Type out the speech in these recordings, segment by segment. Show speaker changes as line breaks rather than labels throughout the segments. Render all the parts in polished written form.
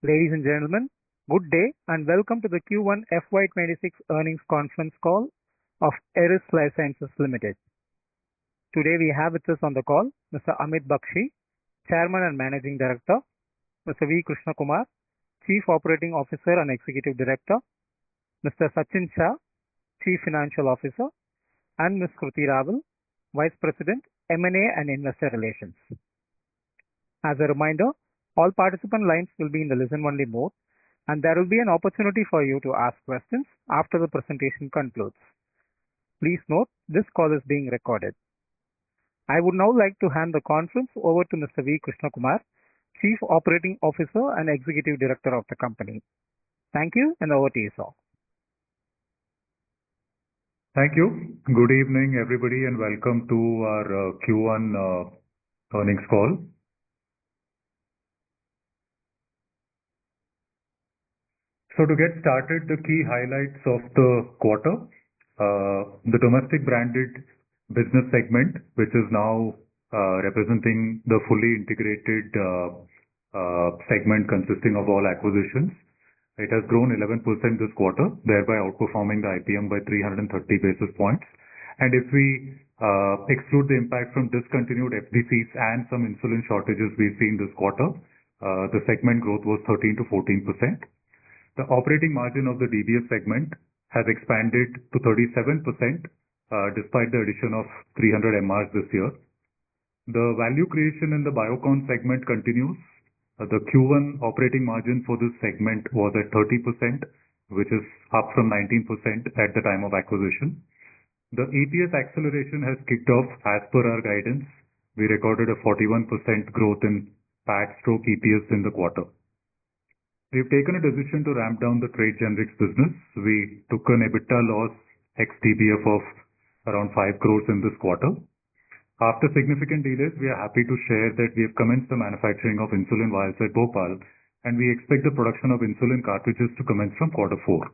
Ladies and gentlemen, good day and welcome to the Q1 FY26 earnings conference call of Eris Lifesciences Limited. Today we have with us on the call Mr. Amit Bakshi, Chairman and Managing Director, Mr. V. Krishna Kumar, Chief Operating Officer and Executive Director, Mr. Sachin Shah, Chief Financial Officer, and Ms. Kruti Raval, Vice President, M&A and Investor Relations. As a reminder, all participant lines will be in the listen-only mode, and there will be an opportunity for you to ask questions after the presentation concludes. Please note, this call is being recorded. I would now like to hand the conference over to Mr. V. Krishna Kumar, Chief Operating Officer and Executive Director of the company. Thank you, and over to you, sir.
Thank you. Good evening, everybody, and welcome to our Q1 earnings call. So to get started, the key highlights of the quarter, the domestic branded business segment, which is now representing the fully integrated segment consisting of all acquisitions. It has grown 11% this quarter, thereby outperforming the IPM by 330 basis points. And if we exclude the impact from discontinued FDCs and some insulin shortages we've seen this quarter, the segment growth was 13 to 14%. The operating margin of the DBS segment has expanded to 37% despite the addition of 300 MRs this year. The value creation in the Biocon segment continues. The Q1 operating margin for this segment was at 30%, which is up from 19% at the time of acquisition. The EPS acceleration has kicked off as per our guidance. We recorded a 41% growth in PAT/EPS in the quarter. We've taken a decision to ramp down the trade generics business. We took an EBITDA loss ex-DBF of around 5 crores in this quarter. After significant delays, we are happy to share that we have commenced the manufacturing of insulin vials at Bhopal, and we expect the production of insulin cartridges to commence from Q4.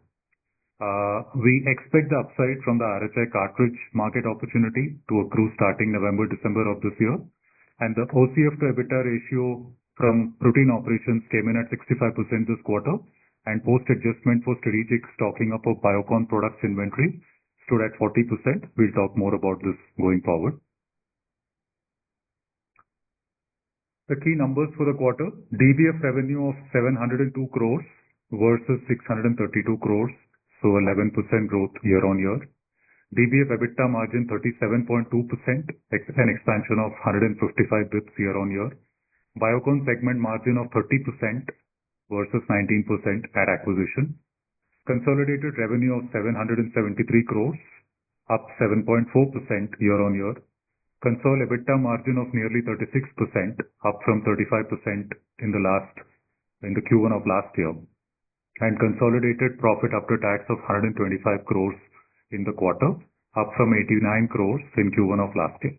We expect the upside from the RHI cartridge market opportunity to accrue starting November-December of this year, and the OCF to EBITDA ratio from routine operations came in at 65% this quarter, and post-adjustment for strategic stocking up of Biocon products inventory stood at 40%. We'll talk more about this going forward. The key numbers for the quarter: DBF revenue of 702 crores versus 632 crores, so 11% growth year on year. DBF EBITDA margin 37.2%, an expansion of 155 bps year on year. Biocon segment margin of 30% versus 19% at acquisition. Consolidated revenue of 773 crores, up 7.4% year on year. Consolidated EBITDA margin of nearly 36%, up from 35% in the Q1 of last year. And consolidated profit after tax of 125 crores in the quarter, up from 89 crores in Q1 of last year.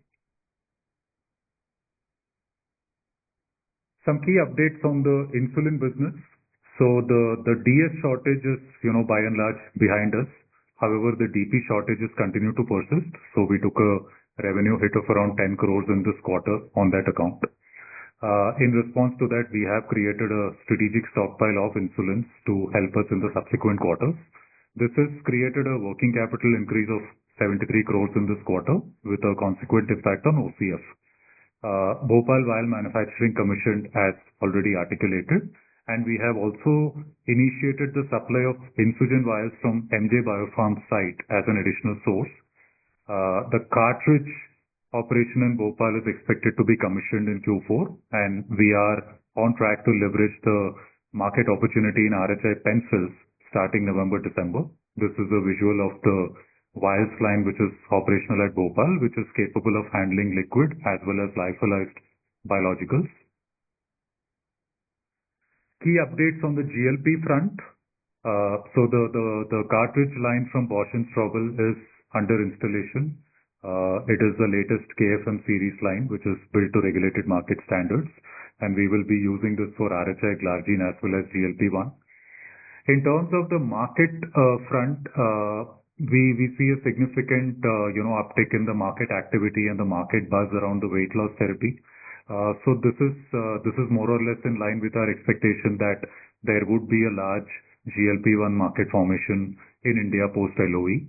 Some key updates on the insulin business. So the DS shortage is, by and large behind us. However, the DP shortages continue to persist. So we took a revenue hit of around 10 crores in this quarter on that account. In response to that, we have created a strategic stockpile of insulins to help us in the subsequent quarters. This has created a working capital increase of 73 crores in this quarter with a consequent impact on OCF. Bhopal vial manufacturing commissioned as already articulated, and we have also initiated the supply of insulin vials from MJ Biopharm site as an additional source. The cartridge operation in Bhopal is expected to be commissioned in Q4, and we are on track to leverage the market opportunity in RHI pencils starting November-December. This is a visual of the vials line which is operational at Bhopal, which is capable of handling liquid as well as lyophilized biologicals. Key updates on the GLP front. So the cartridge line from Bausch & Strobel is under installation. It is the latest KFM series line, which is built to regulated market standards, and we will be using this for RHI Glargine as well as GLP-1. In terms of the market front, we see a significant uptick in the market activity and the market buzz around the weight loss therapy. So this is more or less in line with our expectation that there would be a large GLP-1 market formation in India post-LOE.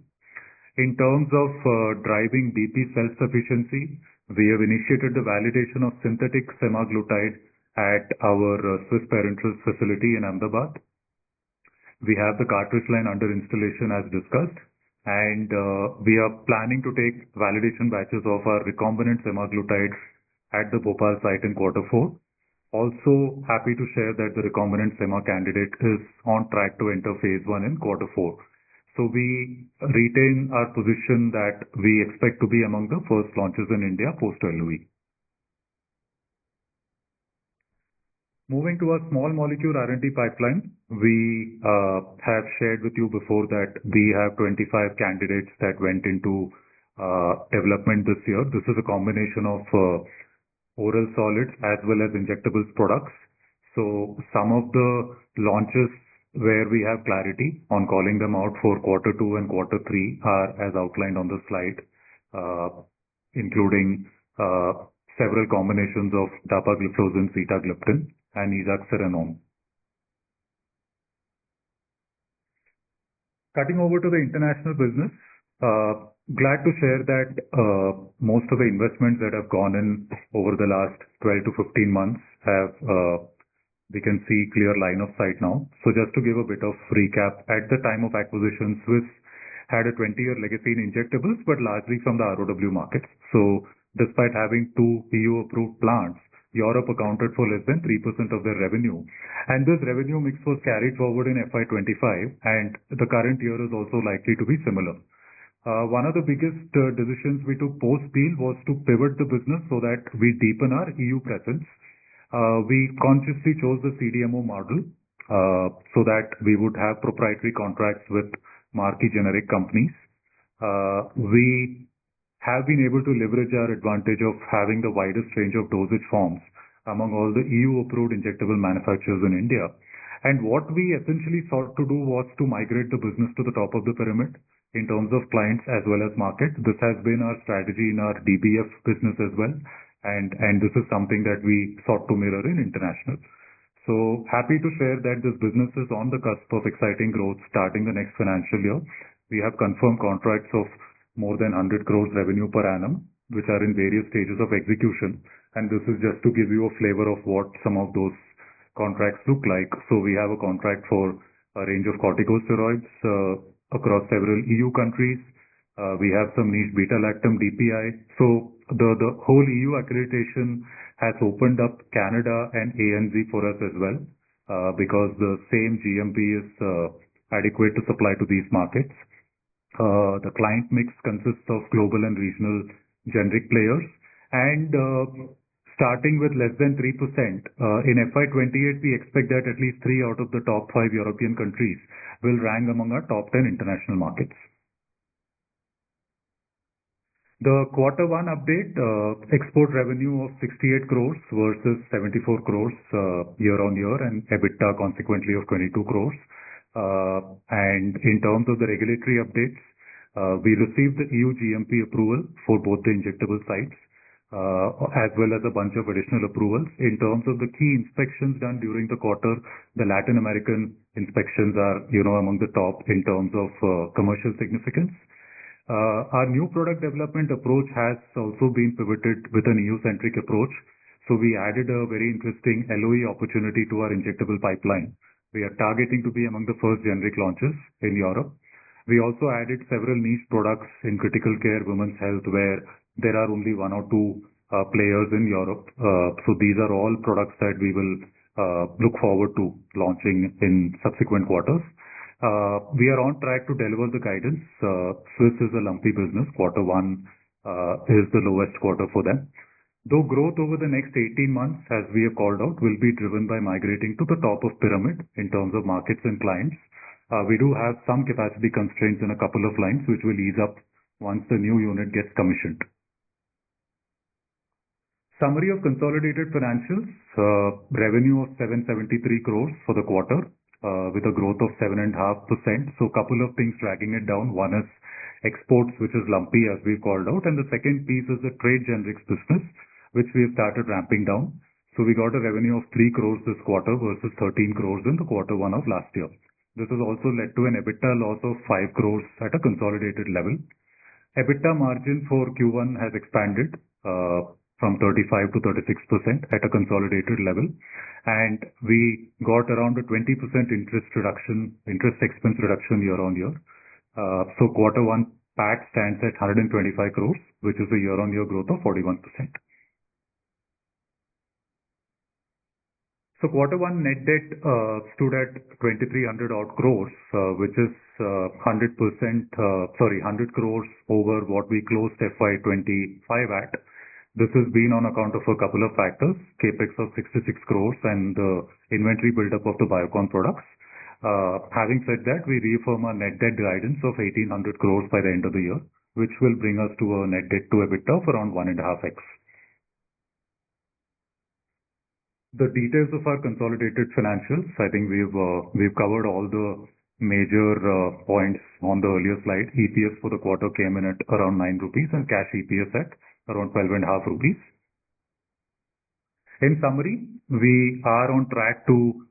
In terms of driving BP self-sufficiency, we have initiated the validation of synthetic semaglutide at our Swiss parenterals facility in Ahmedabad. We have the cartridge line under installation as discussed, and we are planning to take validation batches of our recombinant semaglutide at the Bhopal site in Q4. Also happy to share that the recombinant sema candidate is on track to enter phase 1 in Q4. So we retain our position that we expect to be among the first launches in India post-LOE. Moving to our small molecule R&D pipeline, we have shared with you before that we have 25 candidates that went into development this year. This is a combination of oral solids as well as injectables products. So some of the launches where we have clarity on calling them out for Q2 and Q3 are as outlined on the slide, including several combinations of dapagliflozin, sitagliptin, and esaxerenone. Cutting over to the international business, glad to share that most of the investments that have gone in over the last 12 to 15 months have we can see clear line of sight now. So just to give a bit of recap, at the time of acquisition, Swiss had a 20-year legacy in injectables, but largely from the ROW markets. So despite having 2 EU-approved plants, Europe accounted for less than 3% of their revenue. And this revenue mix was carried forward in FY25, and the current year is also likely to be similar. One of the biggest decisions we took post-deal was to pivot the business so that we deepen our EU presence. We consciously chose the CDMO model so that we would have proprietary contracts with marquee generic companies. We have been able to leverage our advantage of having the widest range of dosage forms among all the EU-approved injectable manufacturers in India. And what we essentially sought to do was to migrate the business to the top of the pyramid in terms of clients as well as market. This has been our strategy in our DBF business as well. And this is something that we sought to mirror in international. So happy to share that this business is on the cusp of exciting growth starting the next financial year. We have confirmed contracts of more than 100 crores revenue per annum, which are in various stages of execution. And this is just to give you a flavor of what some of those contracts look like. So we have a contract for a range of corticosteroids across several EU countries. We have some niche beta-lactam DPI. So the whole EU accreditation has opened up Canada and ANZ for us as well, because the same GMP is adequate to supply to these markets. The client mix consists of global and regional generic players, and starting with less than 3%, in FY28 we expect that at least 3 out of the top 5 European countries will rank among our top 10 international markets. The Q1 update, export revenue of 68 crores versus 74 crores year-on-year, and EBITDA consequently of 22 crores. And in terms of the regulatory updates, we received the EU GMP approval for both the injectable sites, as well as a bunch of additional approvals. In terms of the key inspections done during the quarter, the Latin American inspections are, among the top in terms of commercial significance. Our new product development approach has also been pivoted with an EU-centric approach. So we added a very interesting LOE opportunity to our injectable pipeline. We are targeting to be among the first generic launches in Europe. We also added several niche products in critical care, women's health, where there are only 1 or 2 players in Europe. So these are all products that we will look forward to launching in subsequent quarters. We are on track to deliver the guidance. Swiss is a lumpy business. Q1 is the lowest quarter for them. Though growth over the next 18 months, as we have called out, will be driven by migrating to the top of pyramid in terms of markets and clients. We do have some capacity constraints in a couple of lines, which will ease up once the new unit gets commissioned. Summary of consolidated financials, revenue of 773 crores for the quarter, with a growth of 7.5%. So a couple of things dragging it down. One is exports, which is lumpy as we called out. And the second piece is the trade generics business, which we have started ramping down. So we got a revenue of 3 crores this quarter versus 13 crores in the Q1 of last year. This has also led to an EBITDA loss of 5 crores at a consolidated level. EBITDA margin for Q1 has expanded from 35 to 36% at a consolidated level, and we got around a 20% interest expense reduction year on year. So Q1 PAT stands at 125 crores, which is a year-on-year growth of 41%. So Q1 net debt stood at 2,300 odd crores, which is 100 crores over what we closed FY25 at. This has been on account of a couple of factors: capex of 66 crores and the inventory buildup of the Biocon products. Having said that, we reaffirm our net debt guidance of 1,800 crores by the end of the year, which will bring us to a net debt to EBITDA of around 1.5x. The details of our consolidated financials, I think we've covered all the major points on the earlier slide. EPS for the quarter came in at around 9 rupees and cash EPS at around 12.5 rupees. In summary, we are on track to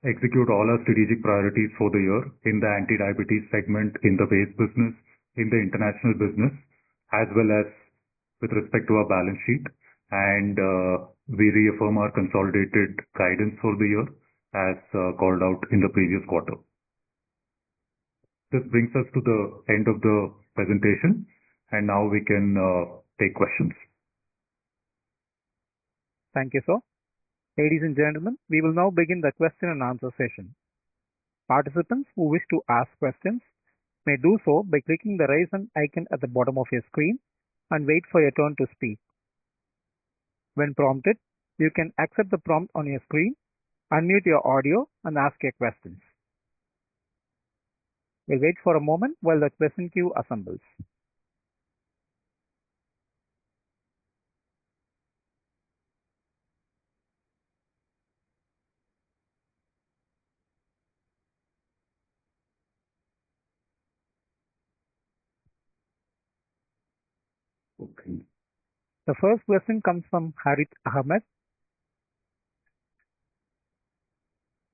execute all our strategic priorities for the year in the anti-diabetes segment, in the base business, in the international business, as well as with respect to our balance sheet. And we reaffirm our consolidated guidance for the year as called out in the previous quarter. This brings us to the end of the presentation, and now we can take questions.
Thank you, sir. Ladies and gentlemen, we will now begin the question and answer session. Participants who wish to ask questions may do so by clicking the raise hand icon at the bottom of your screen and wait for your turn to speak. When prompted, you can accept the prompt on your screen, unmute your audio, and ask your questions. We'll wait for a moment while the question queue assembles.
Okay.
The first question comes from Harith Ahmed.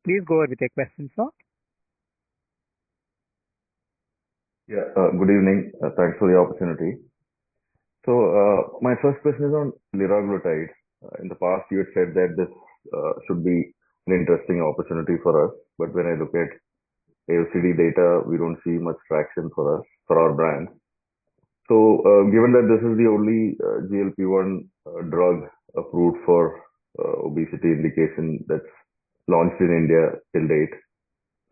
Please go ahead with your question, sir.
Yeah, good evening. Thanks for the opportunity. So my first question is on liraglutide. In the past, you had said that this should be an interesting opportunity for us, but when I look at AOCD data, we don't see much traction for us, for our brand. So given that this is the only GLP-1 drug approved for obesity indication that's launched in India till date,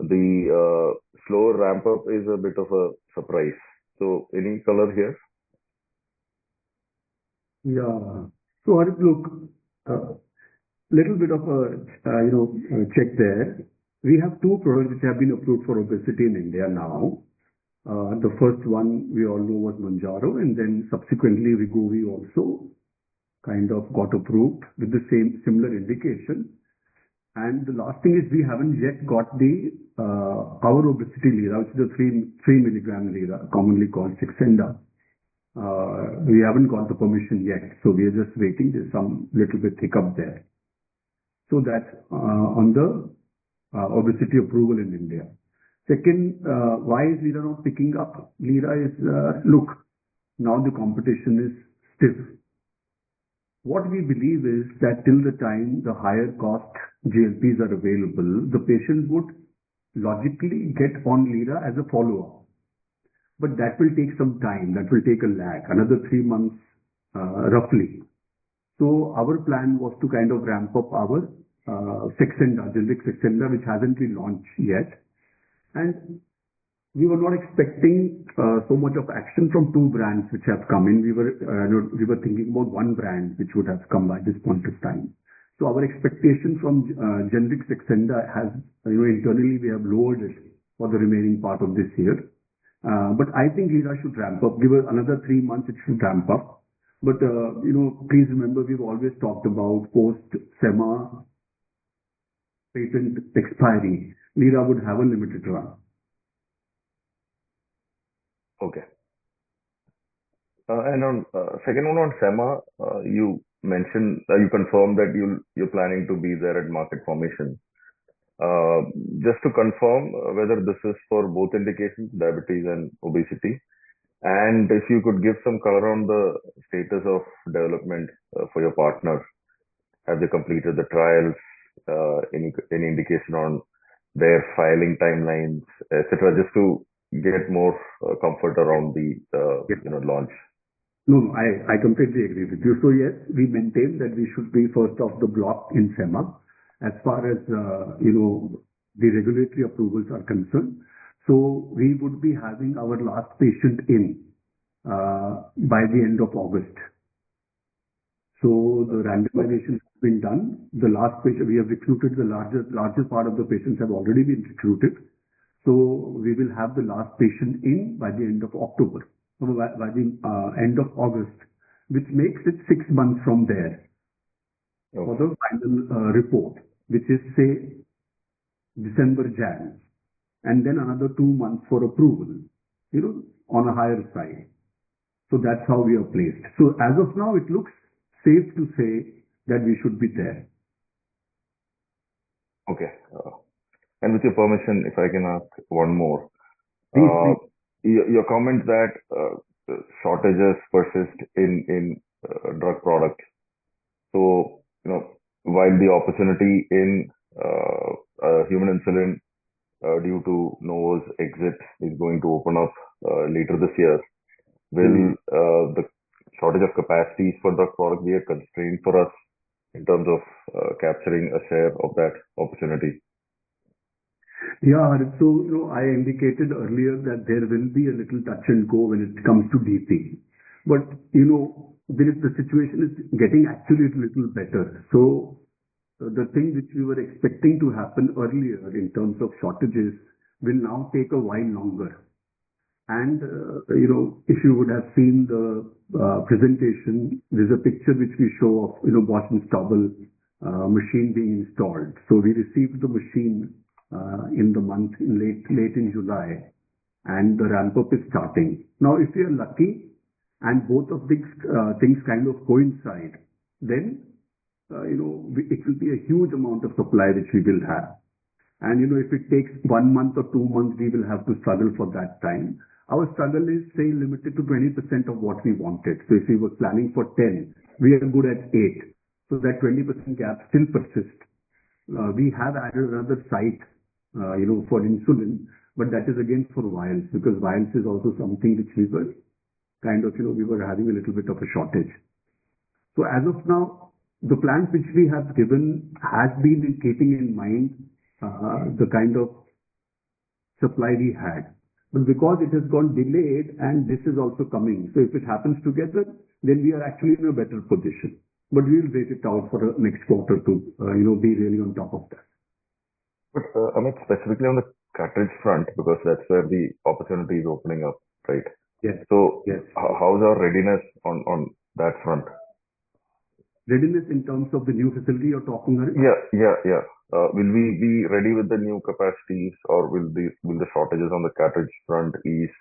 the slower ramp up is a bit of a surprise. So any color here?
Yeah. So Harith, look, little bit of a check there. We have two products which have been approved for obesity in India now. The first one we all know was Mounjaro, and then subsequently Wegovy also kind of got approved with the similar indication. And the last thing is we haven't yet got the our obesity lira, which is the 3 milligram lira, commonly called Saxenda. We haven't got the permission yet, so we are just waiting. There's some little bit hiccup there. So that's on the obesity approval in India. Second, why is lira not picking up? Lira is, look, now the competition is stiff. What we believe is that till the time the higher cost GLPs are available, the patient would logically get on lira as a follow-up. But that will take some time. That will take a lag, another 3 months roughly. So our plan was to kind of ramp up our Saxenda, generic Saxenda, which hasn't been launched yet. And we were not expecting so much of action from two brands which have come in. We were thinking about one brand which would have come by this point of time. So our expectation from generic Saxenda has, internally we have lowered it for the remaining part of this year. But I think lira should ramp up. Give it another 3 months, it should ramp up. But please remember, we've always talked about post-SEMA patent expiry, lira would have a limited run.
Okay. And on second one on SEMA, you mentioned, you confirmed that you're planning to be there at market formation. Just to confirm whether this is for both indications, diabetes and obesity, and if you could give some color on the status of development for your partner. Have they completed the trials? Any indication on their filing timelines, etc., just to get more comfort around the launch.
No, I completely agree with you. So yes, we maintain that we should be first off the block in SEMA as far as the regulatory approvals are concerned. So we would be having our last patient in by the end of August. So the randomization has been done. The last patient we have recruited, the largest part of the patients have already been recruited. So we will have the last patient in by the end of October, by the end of August, which makes it 6 months from there for the final report, which is say December, Jan, and then another 2 months for approval, on a higher side. So that's how we are placed. So as of now, it looks safe to say that we should be there.
Okay. And with your permission, if I can ask one more.
Please.
Your comment that shortages persist in drug products. So, while the opportunity in human insulin due to Novo's exit is going to open up later this year, will the shortage of capacities for drug product be a constraint for us in terms of capturing a share of that opportunity?
Yeah, so I indicated earlier that there will be a little touch and go when it comes to DP, but the situation is getting actually a little better. So the thing which we were expecting to happen earlier in terms of shortages will now take a while longer. And if you would have seen the presentation, there's a picture which we show of Bosch and Stobble machine being installed. So we received the machine in the month late in July, and the ramp up is starting now. If we are lucky and both of these things kind of coincide, then it will be a huge amount of supply which we will have. And if it takes 1 month or 2 months, we will have to struggle for that time. Our struggle is say limited to 20% of what we wanted. So if we were planning for 10, we are good at 8. So that 20% gap still persists. We have added another site for insulin, but that is again for vials, because vials is also something which we were kind of, we were having a little bit of a shortage. So as of now, the plans which we have given has been in keeping in mind the kind of supply we had. But because it has gone delayed and this is also coming, so if it happens together, then we are actually in a better position. But we will wait it out for the next quarter to, be really on top of that.
But Amit, specifically on the cartridge front, because that's where the opportunity is opening up, right?
Yes.
So
yes.
How's our readiness on that front?
Readiness in terms of the new facility you're talking about?
Yeah. Will we be ready with the new capacities, or will the shortages on the cartridge front ease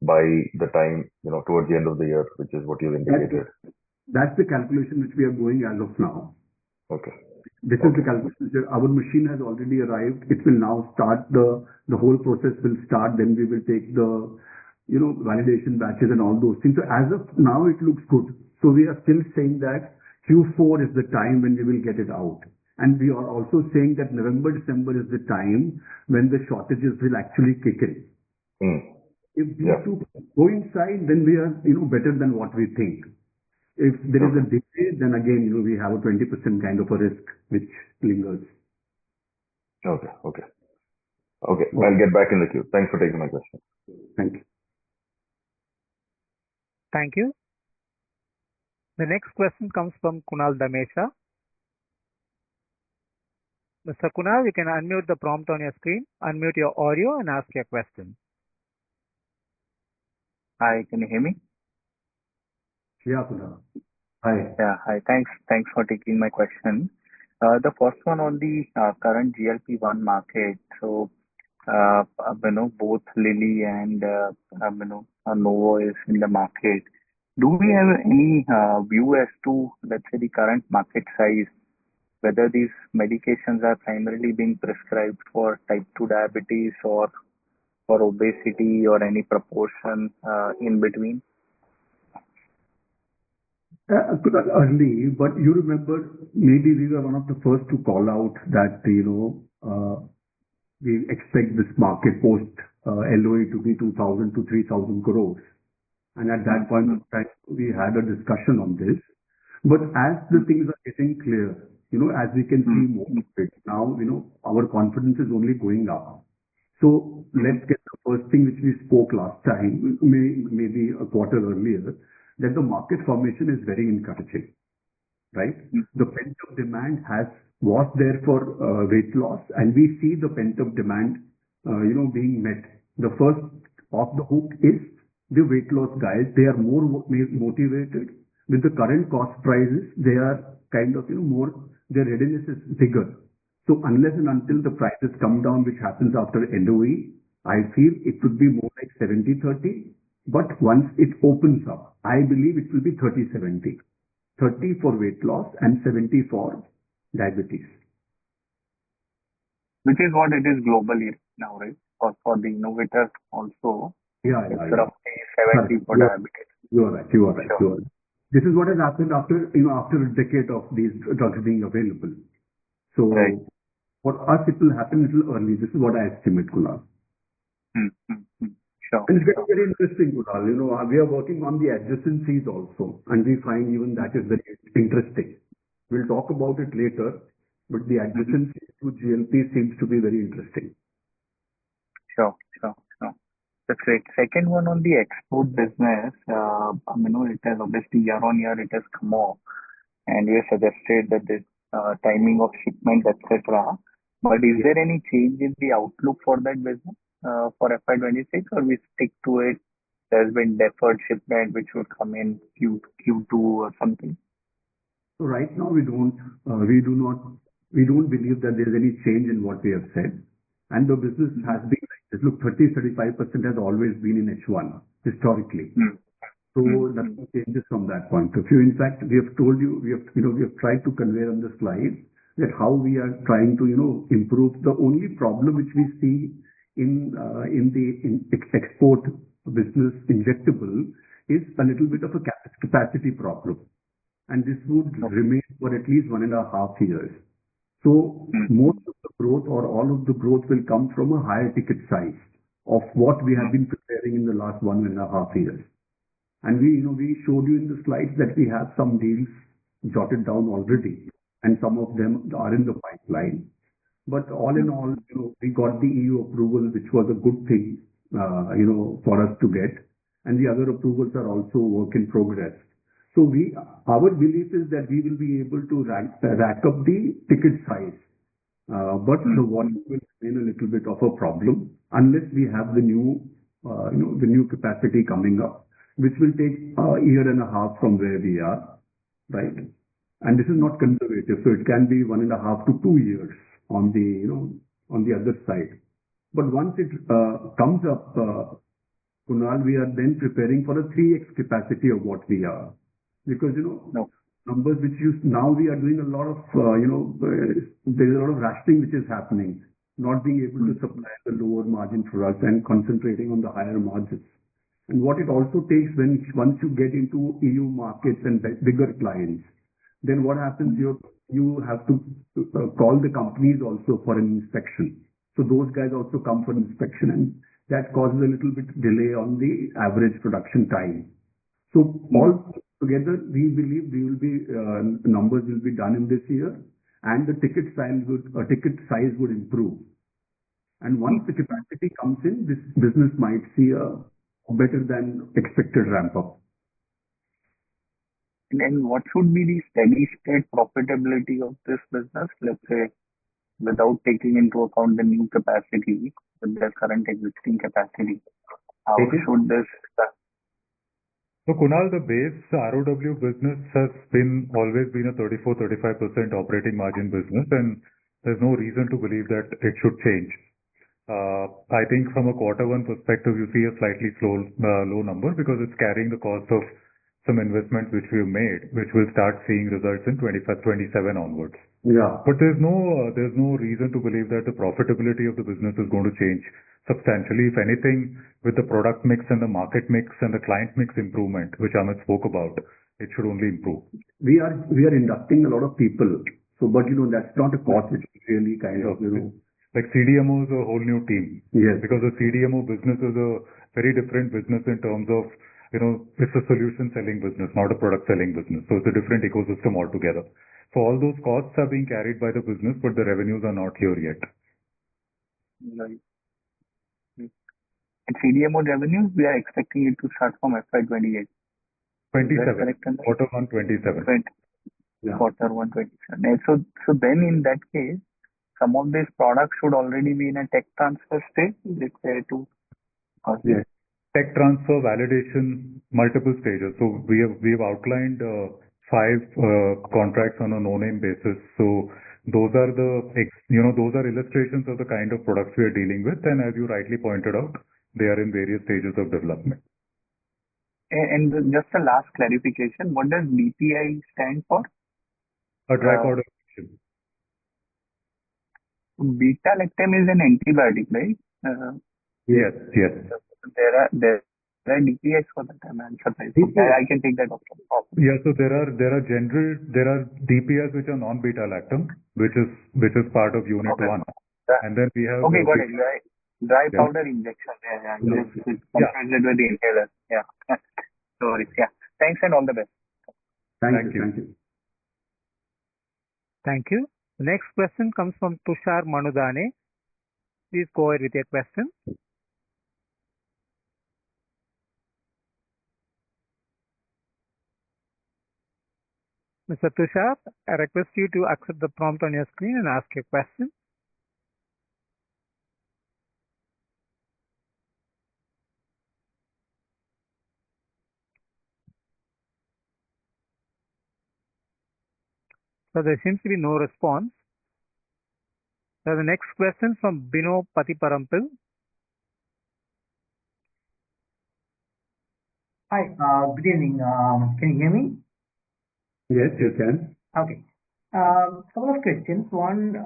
by the time, towards the end of the year, which is what you indicated?
That's the calculation which we are going as of now.
Okay.
This is the calculation. Our machine has already arrived. It will now start the whole process will start. Then we will take the, validation batches and all those things. So as of now, it looks good. So we are still saying that Q4 is the time when we will get it out. And we are also saying that November, December is the time when the shortages will actually kick in. If these two coincide, then we are, better than what we think. If there is a delay, then again, we have a 20% kind of a risk which lingers.
Okay. I'll get back in the queue. Thanks for taking my question.
Thank you.
Thank you. The next question comes from Kunal Damesha. Mr. Kunal, you can unmute the prompt on your screen, unmute your audio and ask your question.
Hi, can you hear me?
Yeah, Kunal. Hi.
Yeah, hi. Thanks for taking my question. The first one on the current GLP-1 market. So, both Lilly and Novo is in the market. Do we have any view as to, let's say, the current market size, whether these medications are primarily being prescribed for type 2 diabetes or for obesity or any proportion in between?
Early, but you remember, maybe we were one of the first to call out that, we expect this market post LOE to be 2,000 to 3,000 crores. And at that point of time, we had a discussion on this. But as the things are getting clear, as we can see more of it now, our confidence is only going up. So let's get the first thing which we spoke last time, maybe a quarter earlier, that the market formation is very encouraging, right? The pent-up demand was there for weight loss, and we see the pent-up demand, being met. The first off the hook is the weight loss guys. They are more motivated with the current cost prices. They are kind of, more, their readiness is bigger. So unless and until the prices come down, which happens after LOE, I feel it could be more like 70-30. But once it opens up, I believe it will be 30-70. 30 for weight loss and 70 for diabetes.
Which is what it is globally now, right? For the innovator also, it's roughly 70 for diabetes.
You are right. Sure. This is what has happened after a decade of these drugs being available. So for us, it will happen a little early. This is what I estimate, Kunal.
Sure.
And it's getting very interesting, Kunal. We are working on the adjacencies also, and we find even that is very interesting. We'll talk about it later, but the adjacencies to GLP seems to be very interesting.
Sure. That's great. Second one on the export business, it has obviously year on year it has come off, and you suggested that the timing of shipment, etc. But is there any change in the outlook for that business for FY26, or we stick to it? There's been deferred shipment which would come in Q2 or something.
So right now we don't believe that there's any change in what we have said, and the business has been like this. Look, 30-35% has always been in H1 historically. So nothing changes from that point of view. In fact, we have told you, we have tried to convey on the slide that how we are trying to, improve. The only problem which we see in export business injectable is a little bit of a capacity problem, and this would remain for at least 1.5 years. So most of the growth or all of the growth will come from a higher ticket size of what we have been preparing in the last 1.5 years. And we showed you in the slides that we have some deals jotted down already, and some of them are in the pipeline. But all in all, we got the EU approval, which was a good thing, for us to get. And the other approvals are also work in progress. So our belief is that we will be able to rack up the ticket size. But the volume will remain a little bit of a problem unless we have the new capacity coming up, which will take a year and a half from where we are, right? And this is not conservative, so it can be 1.5 to 2 years on the other side. But once it comes up, Kunal, we are then preparing for a 3x capacity of what we are, because numbers which now we are doing a lot of there's a lot of rationing which is happening, not being able to supply the lower margin for us and concentrating on the higher margins. And what it also takes once you get into EU markets and bigger clients, then what happens, you have to call the companies also for an inspection. So those guys also come for inspection, and that causes a little bit delay on the average production time. So all together, we believe numbers will be done in this year, and the ticket size would improve. And once the capacity comes in, this business might see a better than expected ramp up.
And what should be the steady state profitability of this business, let's say, without taking into account the new capacity with the current existing capacity? How should this start?
So Kunal, the base ROW business has always been a 34-35% operating margin business, and there's no reason to believe that it should change. I think from a Q1 perspective, you see a slightly low number because it's carrying the cost of some investments which we've made, which will start seeing results in 25, 27 onwards.
Yeah.
But there's no reason to believe that the profitability of the business is going to change substantially. If anything, with the product mix and the market mix and the client mix improvement, which Amit spoke about, it should only improve.
We are inducting a lot of people. So, but that's not a cost which is really kind of,
Like CDMO is a whole new team.
Yes.
Because the CDMO business is a very different business in terms of, it's a solution selling business, not a product selling business. So it's a different ecosystem altogether. So all those costs are being carried by the business, but the revenues are not here yet.
Right. And CDMO revenues, we are expecting it to start from FY28.
27. Quarter 1, 27.
Yeah.
Quarter 1, 27. And so then in that case, some of these products should already be in a tech transfer stage. Is it fair to?
Yes.
Tech transfer, validation, multiple stages. So we have outlined 5 contracts on a no-name basis. So those are those are illustrations of the kind of products we are dealing with. And as you rightly pointed out, they are in various stages of development.
And just a last clarification, what does DPI stand for?
A dry powder injection.
Beta-lactam is an antibiotic, right?
Yes.
There are DPIs for that. I'm surprised. I can take that off.
Yeah, so there are DPIs which are non-beta-lactam, which is part of Unit 1. And then we have...
Okay, got it. Dry powder injection. Yeah. Confused with the inhaler. Yeah. Sorry. Yeah. Thanks and all the best.
Thank you.
Thank you. The next question comes from Tushar Manudane. Please go ahead with your question. Mr. Tushar, I request you to accept the prompt on your screen and ask your question. So there seems to be no response. So the next question from Bino Patiparampil.
Hi, good evening. Can you hear me?
Yes, you can.
Okay. Couple of questions. One,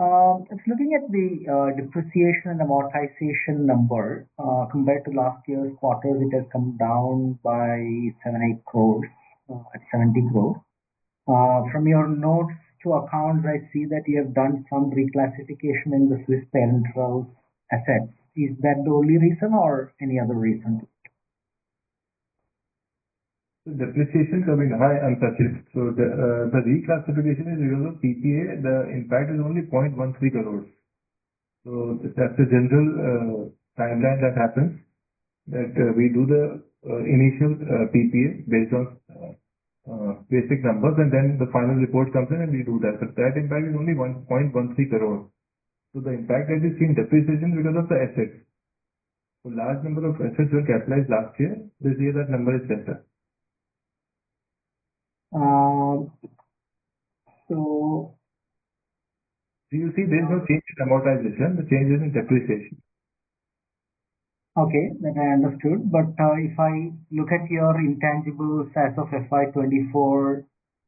it's looking at the depreciation and amortization number compared to last year's quarters, it has come down by 7-8 crores at 70 crores. From your notes to accounts, I see that you have done some reclassification in the Swiss parental assets. Is that the only reason or any other reason?
Depreciation coming high, I'm Sachin. So the reclassification is because of PPA. The impact is only 0.13 crores. So that's the general timeline that happens. That we do the initial PPA based on basic numbers, and then the final report comes in and we do that. But that impact is only 1.13 crores. So the impact that is seen depreciation is because of the assets. So large number of assets were capitalized last year. This year that number is lesser.
So
you see there is no change in amortization, the change is in depreciation.
Okay, that I understood. But if I look at your intangibles as of FY24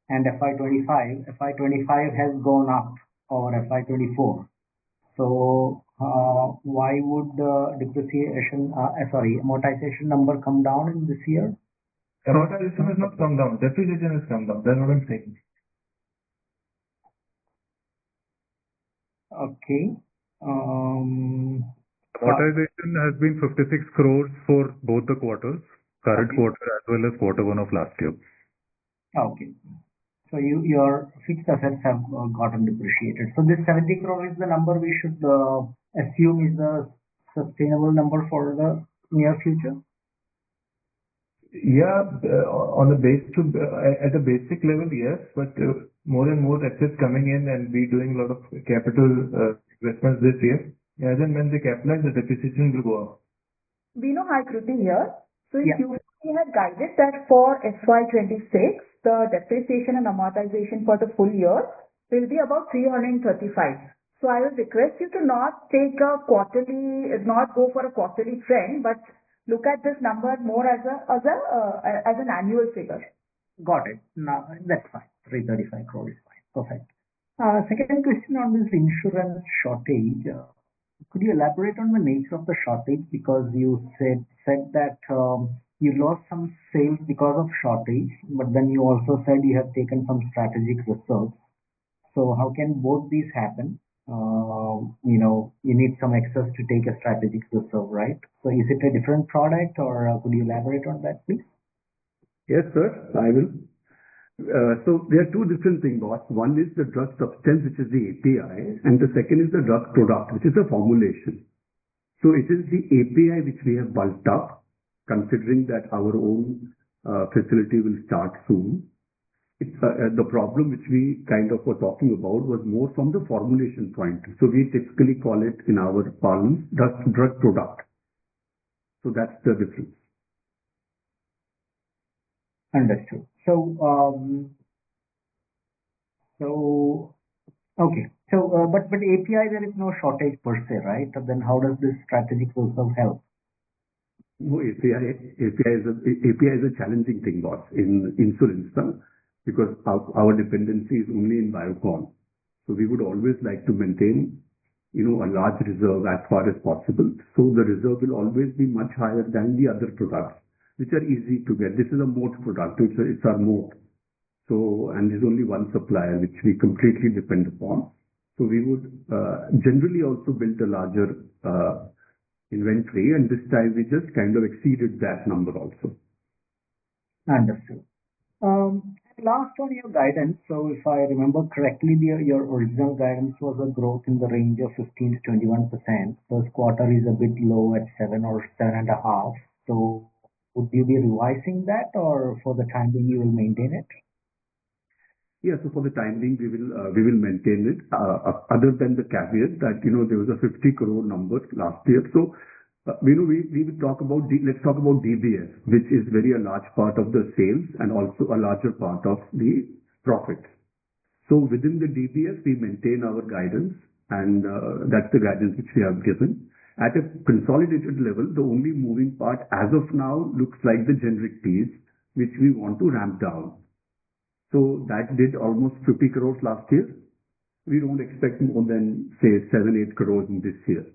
and FY25 has gone up over FY24. So why would the amortization number come down in this year?
Amortization has not come down. Depreciation has come down. That's what I'm saying.
Okay.
Amortization has been 56 crores for both the quarters, current quarter as well as quarter 1 of last year.
Okay. So your fixed assets have gotten depreciated. So this 70 crore is the number we should assume is the sustainable number for the near future?
Yeah, on the at the basic level, yes, but more and more assets coming in and we doing a lot of capital investments this year. As and when they capitalize, the depreciation will go up.
Bino, hi, Kruti here. So
Yeah.
you had guided that for FY26, the depreciation and amortization for the full year will be about 335. So I will request you to not go for a quarterly trend, but look at this number more as an annual figure.
Got it. Now, that's fine. 335 crore is fine. Perfect. Second question on this insurance shortage. Could you elaborate on the nature of the shortage? Because you said that you lost some sales because of shortage, but then you also said you have taken some strategic reserves. So how can both these happen? You need some excess to take a strategic reserve, right? So is it a different product, or could you elaborate on that, please?
Yes, sir, I will. So there are two different things, boss. One is the drug substance, which is the API, and the second is the drug product, which is the formulation. So it is the API which we have bulked up, considering that our own facility will start soon. The problem which we kind of were talking about was more from the formulation point. So we typically call it in our parlance drug product. So that's the difference.
Understood. Okay. But API, there is no shortage per se, right? Then how does this strategic reserve help?
No, API is a challenging thing, boss, in insulin, because our dependency is only in Biocon. So we would always like to maintain, a large reserve as far as possible. So the reserve will always be much higher than the other products, which are easy to get. This is a moat product. It's our moat. So, and there's only one supplier which we completely depend upon. So we would generally also build a larger inventory, and this time we just kind of exceeded that number also.
Understood. Last on your guidance. So if I remember correctly, your original guidance was a growth in the range of 15 to 21%. First quarter is a bit low at 7 or 7.5. So would you be revising that, or for the time being you will maintain it?
Yeah, so for the time being, we will maintain it. Other than the caveat that there was a 50 crore number last year. So we will talk about let's talk about DBS, which is very a large part of the sales and also a larger part of the profits. So within the DBS, we maintain our guidance, and that's the guidance which we have given. At a consolidated level, the only moving part as of now looks like the generic piece, which we want to ramp down. So that did almost 50 crores last year. We don't expect more than, say, 7-8 crores in this year.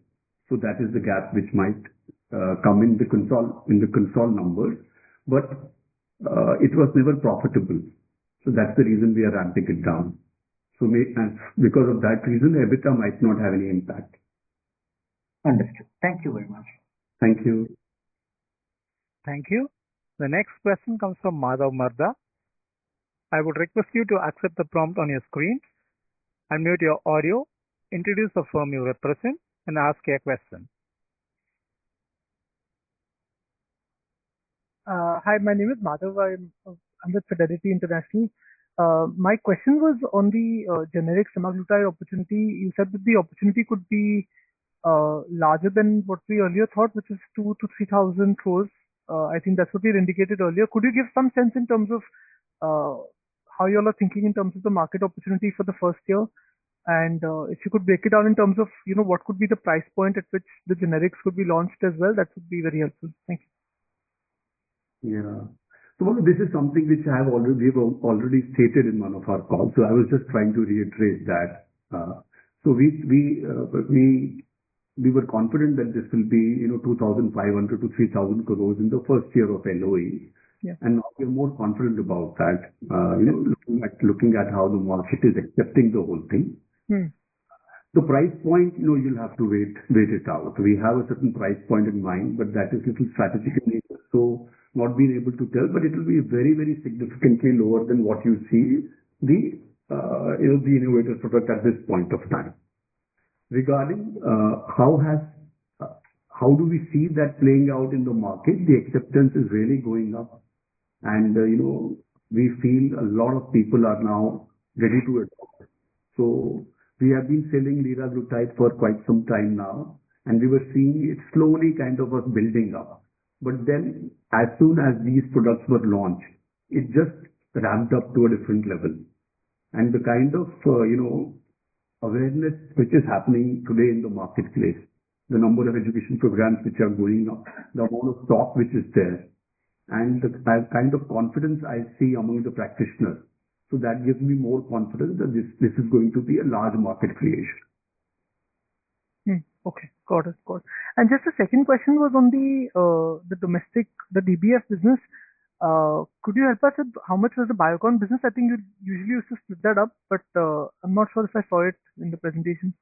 So that is the gap which might come in the console numbers, but it was never profitable. So that's the reason we are ramping it down. So because of that reason, EBITDA might not have any impact.
Understood. Thank you very much.
Thank you.
Thank you. The next question comes from Madhav Marda. I would request you to accept the prompt on your screen, unmute your audio, introduce the firm you represent, and ask a question.
Hi, my name is Madhav. I'm with Fidelity International. My question was on the generic semaglutide opportunity. You said that the opportunity could be larger than what we earlier thought, which is 2,000 to 3,000 crores. I think that's what we had indicated earlier. Could you give some sense in terms of how you all are thinking in terms of the market opportunity for the first year? And if you could break it down in terms of, what could be the price point at which the generics could be launched as well, that would be very helpful. Thank
you. Yeah. So this is something which we've already stated in one of our calls. So I was just trying to reiterate that. So we were confident that this will be, 2,500 to 3,000 crores in the first year of LOE.
Yeah.
And now we're more confident about that, looking at how the market is accepting the whole thing. The price point, you'll have to wait it out. We have a certain price point in mind, but that is little strategic in nature. So not being able to tell, but it will be very, very significantly lower than what you see the innovator product at this point of time. Regarding how do we see that playing out in the market, the acceptance is really going up. And, we feel a lot of people are now ready to adopt. So we have been selling liraglutide for quite some time now, and we were seeing it slowly kind of was building up. But then as soon as these products were launched, it just ramped up to a different level. And the kind of, awareness which is happening today in the marketplace, the number of education programs which are going up, the amount of stock which is there, and the kind of confidence I see among the practitioners. So that gives me more confidence that this is going to be a large market creation.
Okay, got it. And just the second question was on the domestic, the DBF business. Could you help us with how much was the Biocon business? I think you usually used to split that up, but I'm not sure if I saw it in the presentation.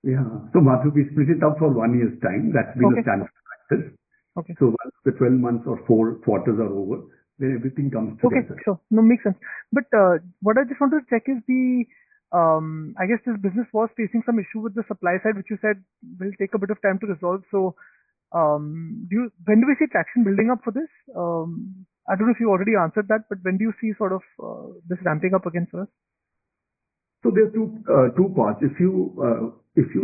Yeah. So Madhu, we split it up for 1 year's time. That's been a standard practice.
Okay.
So once the 12 months or 4 quarters are over, then everything comes together.
Okay, sure. No, makes sense. But what I just want to check is I guess this business was facing some issue with the supply side, which you said will take a bit of time to resolve. So when do we see traction building up for this? I don't know if you already answered that, but when do you see sort of this ramping up again for us?
So there are two parts. If you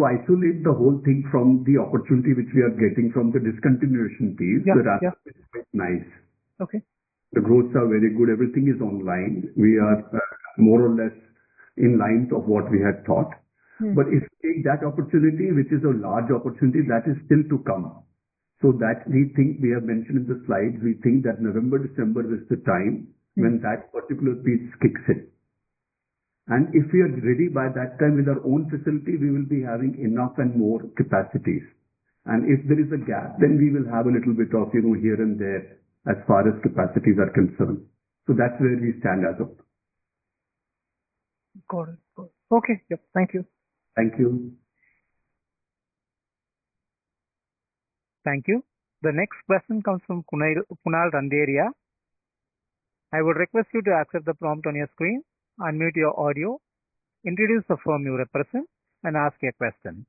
isolate the whole thing from the opportunity which we are getting from the discontinuation piece, the ramp is quite nice.
Okay.
The growths are very good. Everything is online. We are more or less in lines of what we had thought. But if you take that opportunity, which is a large opportunity, that is still to come. So that we think, we have mentioned in the slides, we think that November, December is the time when that particular piece kicks in. And if we are ready by that time with our own facility, we will be having enough and more capacities. And if there is a gap, then we will have a little bit of, here and there as far as capacities are concerned. So that's where we stand as of.
Got it. Okay. Yep. Thank you.
Thank you.
Thank you. The next question comes from Kunal Randeria. I would request you to accept the prompt on your screen, unmute your audio, introduce the firm you represent, and ask your question.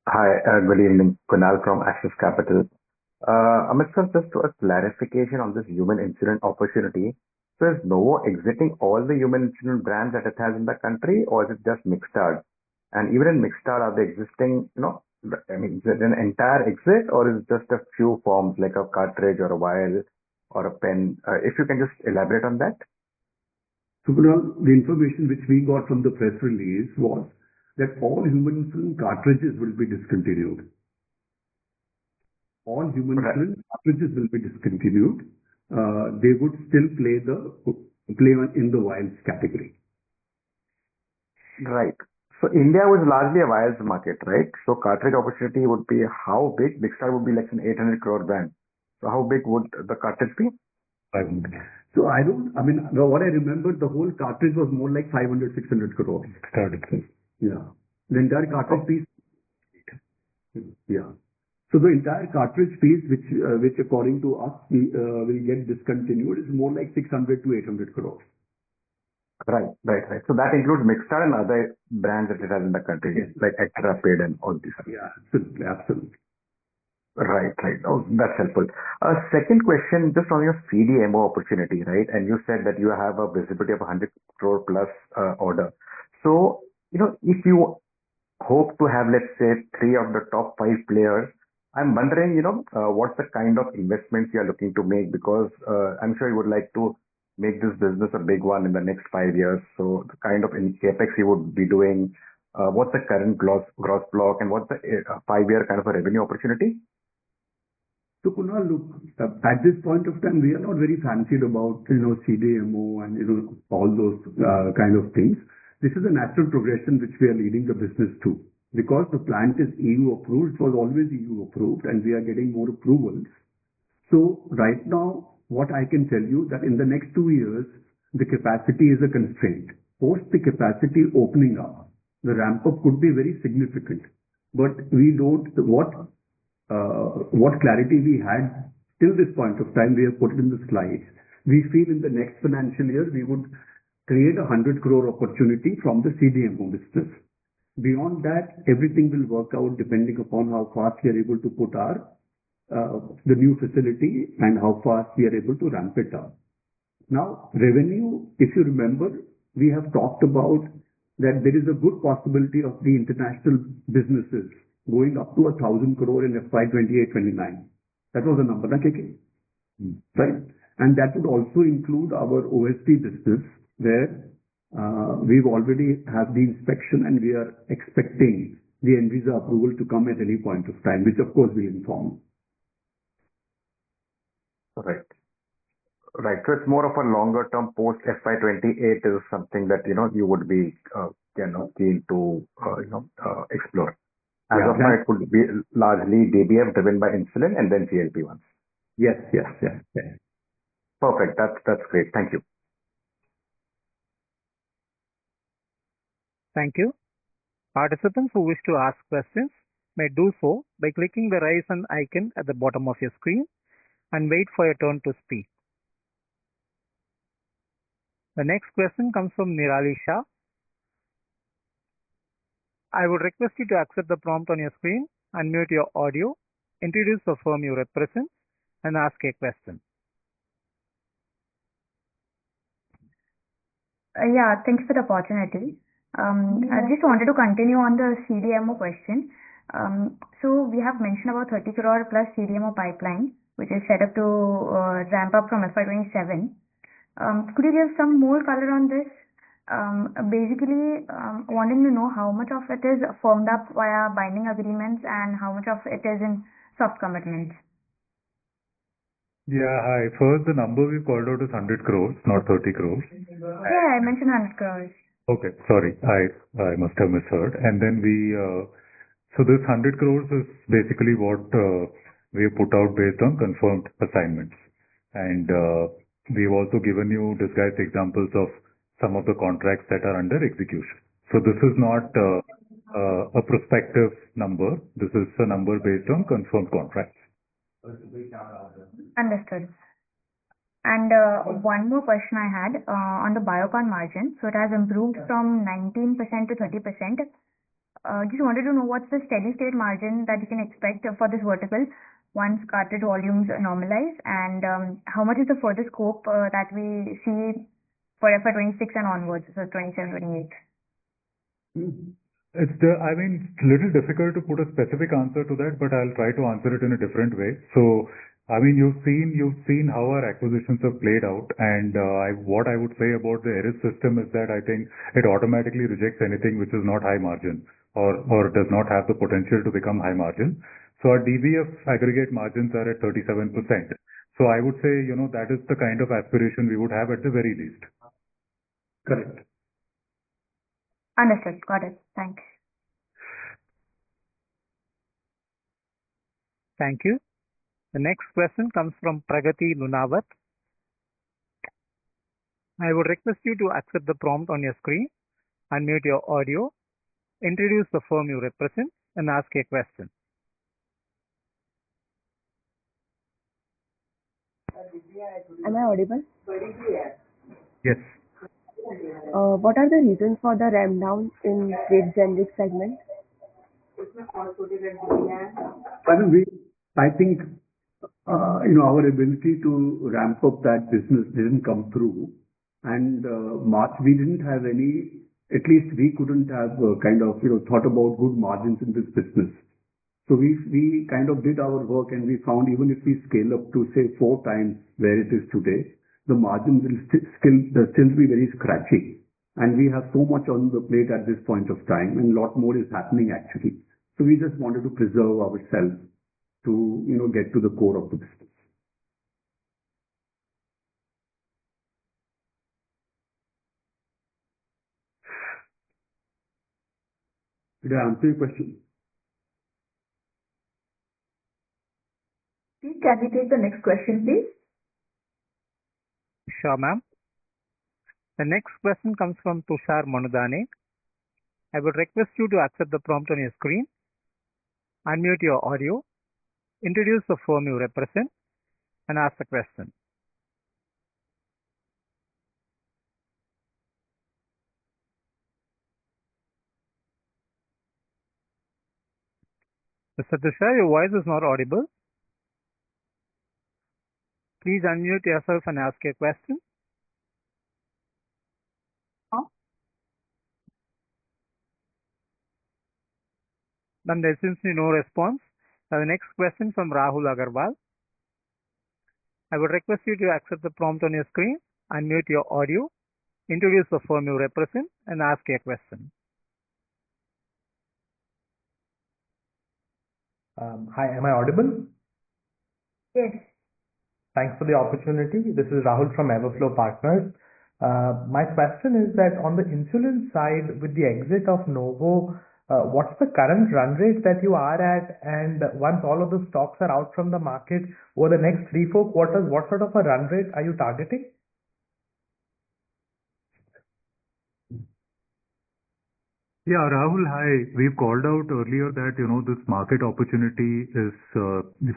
Hi, good evening. Kunal from Axis Capital. Amit sir, just a clarification on this human insulin opportunity. So is Novo exiting all the human insulin brands that it has in the country, or is it just Mixtard? And even in Mixtard, are they existing, is it an entire exit, or is it just a few forms like a cartridge or a vial or a pen? If you can just elaborate on that.
So Kunal, the information which we got from the press release was that all human insulin cartridges will be discontinued. All human insulin cartridges will be discontinued. They would still play in the vials category.
Right. So India was largely a vials market, right? So cartridge opportunity would be how big? Mixtard would be like an 800 crore brand. So how big would the cartridge be?
500. So what I remember, the whole cartridge was more like 500, 600 crores. Yeah. The entire cartridge piece. Yeah. So the entire cartridge piece, which according to us will get discontinued, is more like 600 to 800 crores.
Right. So that includes Mixtard and other brands that it has in the country, like Extrapid and all these.
Yeah, absolutely.
Right. Oh, that's helpful. Second question, just on your CDMO opportunity, right? And you said that you have a visibility of 100 crore plus order. So, if you hope to have, let's say, 3 of the top 5 players, I'm wondering, what's the kind of investments you are looking to make? Because I'm sure you would like to make this business a big one in the next 5 years. So the kind of capex you would be doing, what's the current gross block, and what's the 5-year kind of a revenue opportunity?
So Kunal, look, at this point of time, we are not very fancied about, CDMO and, all those kind of things. This is a natural progression which we are leading the business to. Because the plant is EU approved, it was always EU approved, and we are getting more approvals. So right now, what I can tell you that in the next 2 years, the capacity is a constraint. Post the capacity opening up, the ramp up could be very significant. But we don't, what clarity we had till this point of time, we have put it in the slides. We feel in the next financial year, we would create a 100 crore opportunity from the CDMO business. Beyond that, everything will work out depending upon how fast we are able to put the new facility and how fast we are able to ramp it up. Now, revenue, if you remember, we have talked about that there is a good possibility of the international businesses going up to 1,000 crore in FY28-29. That was the number, KK? Right? And that would also include our OSD business, where we've already have the inspection and we are expecting the ANVISA approval to come at any point of time, which of course we'll inform.
Right. Right. So it's more of a longer term post FY28 is something that, you would be, keen to, explore. As
Yeah,
of now, it would be largely DBF driven by insulin and then GLP-1s.
yes.
Perfect. That's great. Thank you.
Thank you. Participants who wish to ask questions may do so by clicking the raise hand icon at the bottom of your screen and wait for your turn to speak. The next question comes from Nirali Shah. I would request you to accept the prompt on your screen, unmute your audio, introduce the firm you represent, and ask a question.
Yeah, thanks for the opportunity. I just wanted to continue on the CDMO question. So we have mentioned about 30 crore plus CDMO pipeline, which is set up to ramp up from FY27. Could you give some more color on this? Basically, wanting to know how much of it is formed up via binding agreements and how much of it is in soft commitments.
Yeah, hi. First, the number we called out is 100 crores, not 30 crores.
Yeah, I mentioned 100 crores.
Okay, sorry, I must have misheard. And then so this 100 crores is basically what we have put out based on confirmed assignments. And we've also given you disguised examples of some of the contracts that are under execution. So this is not a prospective number. This is a number based on confirmed contracts.
Understood. And one more question I had on the Biocon margin. So it has improved from 19% to 30%. Just wanted to know what's the steady state margin that you can expect for this vertical once cartridge volumes normalize, and how much is the further scope that we see for FY26 and onwards, so 27, 28?
It's a little difficult to put a specific answer to that, but I'll try to answer it in a different way. So, you've seen how our acquisitions have played out, and what I would say about the Eris system is that I think it automatically rejects anything which is not high margin or does not have the potential to become high margin. So our DBF aggregate margins are at 37%. So I would say, that is the kind of aspiration we would have at the very least.
Correct.
Understood. Got it. Thanks.
Thank you. The next question comes from Pragati Lunawat. I would request you to accept the prompt on your screen, unmute your audio, introduce the firm you represent, and ask a question.
Am I audible?
Yes.
What are the reasons for the ramp down in trade generic segment?
I think our ability to ramp up that business didn't come through, and March we didn't have any. At least we couldn't have thought about good margins in this business. So we kind of did our work, and we found even if we scale up to say 4 times where it is today, the margins will still be very scratchy. And we have so much on the plate at this point of time, and a lot more is happening actually. So we just wanted to preserve ourselves to get to the core of the business. Did I answer your question?
Can we take the next question, please?
Sure, ma'am. The next question comes from Tushar Manudane. I would request you to accept the prompt on your screen, unmute your audio, introduce the firm you represent, and ask the question. Mr. Tushar, your voice is not audible. Please unmute yourself and ask a question. Then there seems to be no response. The next question from Rahul Agarwal. I would request you to accept the prompt on your screen, unmute your audio, introduce the firm you represent, and ask a question.
Hi, am I audible?
Yes.
Thanks for the opportunity. This is Rahul from Everflow Partners. My question is that on the insulin side, with the exit of Novo, what's the current run rate that you are at? And once all of the stocks are out from the market over the next 3-4 quarters, what sort of a run rate are you targeting?
Yeah, Rahul, hi. We've called out earlier that, this market opportunity is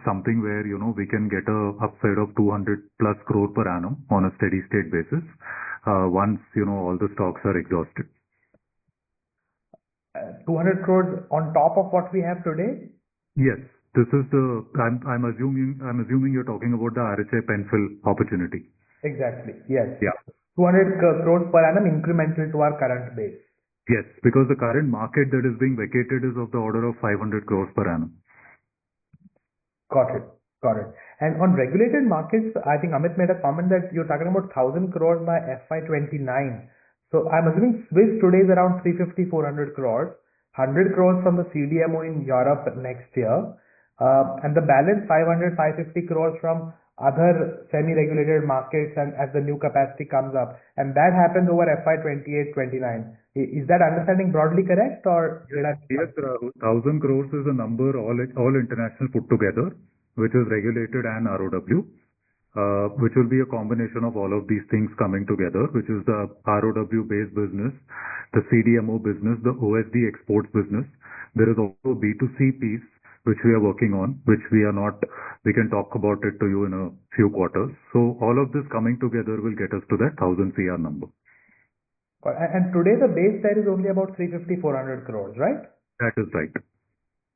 something where, we can get a upside of 200 plus crore per annum on a steady state basis, once, all the stocks are exhausted.
200 crores on top of what we have today?
Yes. This is I'm assuming you're talking about the RHI Penfill opportunity.
Exactly. Yes.
Yeah.
200 crores per annum incremental to our current base.
Yes, because the current market that is being vacated is of the order of 500 crores per annum.
Got it. And on regulated markets, I think Amit made a comment that you're talking about 1,000 crores by FY29. So I'm assuming Swiss today is around 350-400 crores, 100 crores from the CDMO in Europe next year, and the balance 500-550 crores from other semi-regulated markets and as the new capacity comes up. And that happens over FY28-29. Is that understanding broadly correct, or did I?
Yes, 1,000 crores is a number all international put together, which is regulated and ROW, which will be a combination of all of these things coming together, which is the ROW based business, the CDMO business, the OSD exports business. There is also B2C piece, which we are working on, which we can talk about it to you in a few quarters. So all of this coming together will get us to that 1,000 CR number.
And today the base there is only about 350-400 crores, right?
That is right.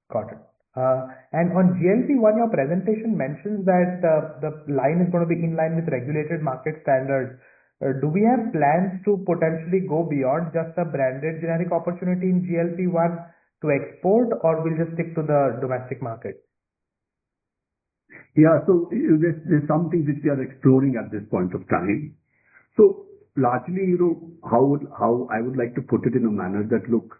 Got it. And on GLP-1, your presentation mentions that the line is going to be in line with regulated market standards. Do we have plans to potentially go beyond just a branded generic opportunity in GLP-1 to export, or we'll just stick to the domestic market?
Yeah, so there's some things which we are exploring at this point of time. So largely, how I would like to put it in a manner that, look,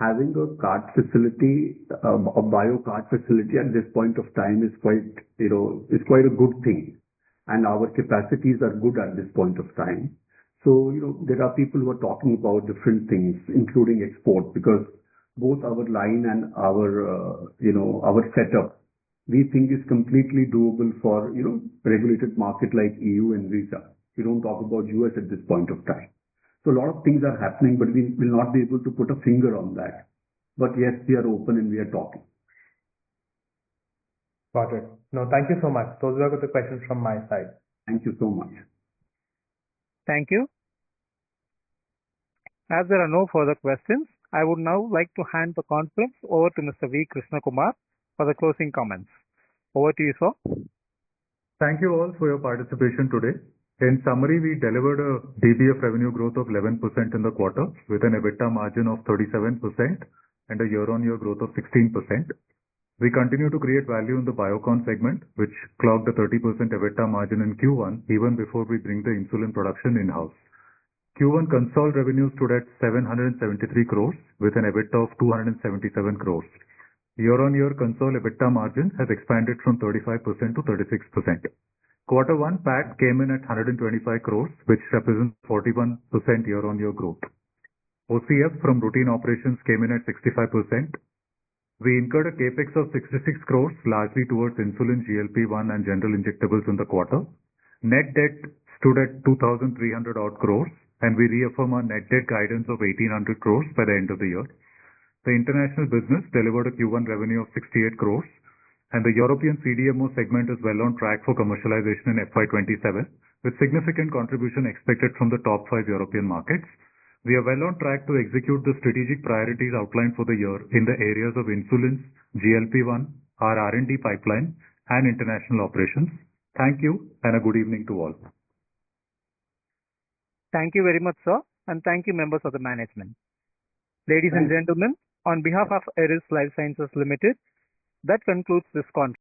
having a card facility, a bio card facility at this point of time is quite a good thing. And our capacities are good at this point of time. So, there are people who are talking about different things, including export, because both our line and our setup, we think is completely doable for, regulated market like EU and visa. We don't talk about US at this point of time. So a lot of things are happening, but we will not be able to put a finger on that. But yes, we are open and we are talking.
Got it. No, thank you so much. Those were the questions from my side.
Thank you so much.
Thank you. As there are no further questions, I would now like to hand the conference over to Mr. V. Krishna Kumar for the closing comments. Over to you, sir.
Thank you all for your participation today. In summary, we delivered a DBF revenue growth of 11% in the quarter with an EBITDA margin of 37% and a year-on-year growth of 16%. We continue to create value in the Biocon segment, which clocked a 30% EBITDA margin in Q1 even before we bring the insulin production in-house. Q1 Concall revenue stood at 773 crores with an EBITDA of 277 crores. Year-on-year Concall EBITDA margin has expanded from 35% to 36%. Quarter 1 PAT came in at 125 crores, which represents 41% year-on-year growth. OCF from routine operations came in at 65%. We incurred a capex of 66 crores, largely towards insulin, GLP-1 and general injectables in the quarter. Net debt stood at 2,300 odd crores, and we reaffirm our net debt guidance of 1,800 crores by the end of the year. The international business delivered a Q1 revenue of 68 crores, and the European CDMO segment is well on track for commercialization in FY27, with significant contribution expected from the top 5 European markets. We are well on track to execute the strategic priorities outlined for the year in the areas of insulins, GLP-1, our R&D pipeline, and international operations. Thank you, and a good evening to all.
Thank you very much, sir, and thank you, members of the management. Ladies and gentlemen, on behalf of Eris Lifesciences Limited, that concludes this conference.